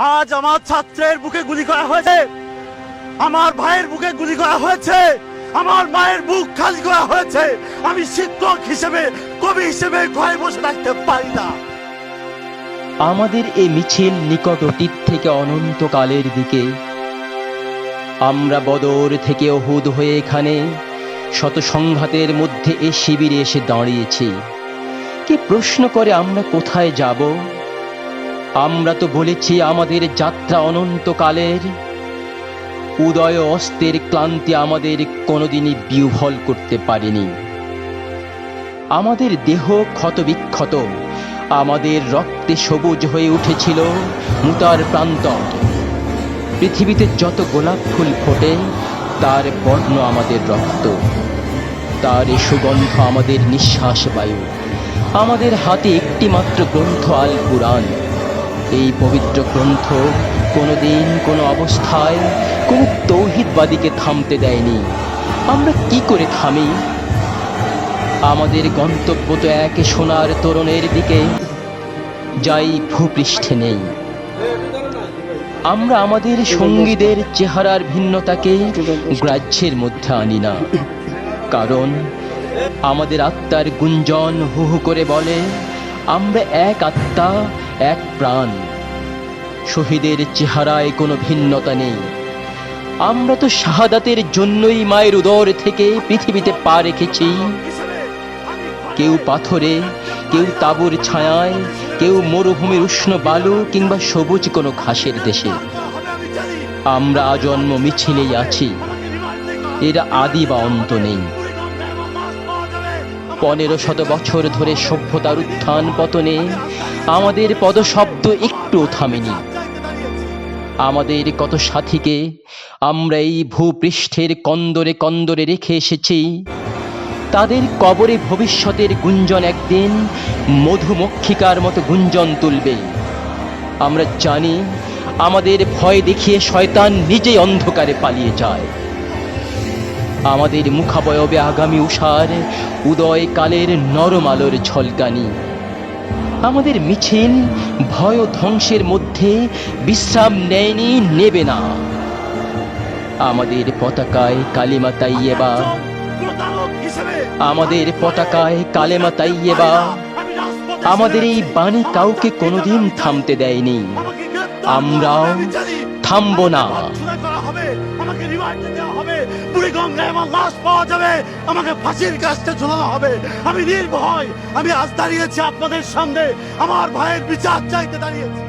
আজ আমার ছাত্রের বুকে গুলি করা হয়েছে, আমার ভাইয়ের বুকে গুলি করা হয়েছে, আমার মায়ের বুক খালি করা হয়েছে। আমি শিক্ষক হিসেবে, কবি হিসেবে ঘরে বসে থাকতে পারি না। আমাদের এই মিছিল নিকট অতীত থেকে অনন্তকালের দিকে। আমরা বদর থেকে উহুদ হয়ে এখানে শত সংঘাতের মধ্যে এই শিবিরে এসে দাঁড়িয়েছি। কি প্রশ্ন করে আমরা কোথায় যাব? আমরা তো বলেছি আমাদের যাত্রা অনন্তকালের। উদয় অস্তের ক্লান্তি আমাদের কোনোদিনই বিহ্বল করতে পারেনি। আমাদের দেহ ক্ষতবিক্ষত, আমাদের রক্তে সবুজ হয়ে উঠেছিল মুতার প্রান্তর। পৃথিবীতে যত গোলাপ ফুল ফোটে তার বর্ণ আমাদের রক্ত, তার সুগন্ধ আমাদের নিঃশ্বাস বায়ু। আমাদের হাতে একটি মাত্র গ্রন্থ আল কুরআন। এই পবিত্র গ্রন্থ কোনোদিন কোনো অবস্থায় কোনো তৌহিদবাদীকে থামতে দেয়নি। আমরা কি করে থামি? আমাদের গন্তব্য তো এক সোনার তোরণের দিকে, যাই ভূপৃষ্ঠে নেই। আমরা আমাদের সঙ্গীদের চেহারার ভিন্নতাকে গ্রাহ্যের মধ্যে আনি না, কারণ আমাদের আত্মার গুঞ্জন হু হু করে বলে, আমরা এক আত্মা, এক প্রাণ। শহীদের চেহারায় কোনো ভিন্নতা নেই। আমরা তো শাহাদাতের জন্যই মায়ের উদর থেকে পৃথিবীতে পা রেখেছি। কেউ পাথরে, কেউ তাঁবুর ছায়ায়, কেউ মরুভূমির উষ্ণ বালু কিংবা সবুজ কোনো ঘাসের দেশে। আমরা আজন্ম মিছিলেই আছি, এর আদি বা অন্ত নেই। 1500 বছর ধরে সভ্যতার উত্থান পতনে আমাদের পদশব্দ একটুও থামেনি। আমাদের কত সাথীকে আমরা এই ভূপৃষ্ঠের কন্দরে কন্দরে রেখে এসেছি। তাদের কবরে ভবিষ্যতের গুঞ্জন একদিন মধুমক্ষিকার মতো গুঞ্জন তুলবে। আমরা জানি আমাদের ভয় দেখিয়ে শয়তান নিজেই অন্ধকারে পালিয়ে যায়। আমাদের মুখাবয়বে আগামী উষার উদয় কালের নরম আলোর ঝলকানি। আমাদের মিছিল ভয় ও ধ্বংসের মধ্যে বিশ্রাম নেয়নি, নেবে না। আমাদের পতাকায় কালিমা তাইয়েবা, আমাদের পতাকায় কালেমা তাইয়েবা। আমাদের এই বাণী কাউকে কোনোদিন থামতে দেয়নি, আমরাও থামবো না। আমাকে রিমান্ডে দেওয়া হবে, বুড়িগঙ্গায় আমার লাশ পাওয়া যাবে, আমাকে ফাঁসির কাস্টে ঝোলানো হবে। আমি নির্ভয়, আমি আজ দাঁড়িয়েছি আপনাদের সামনে, আমার ভাইয়ের বিচার চাইতে দাঁড়িয়েছি।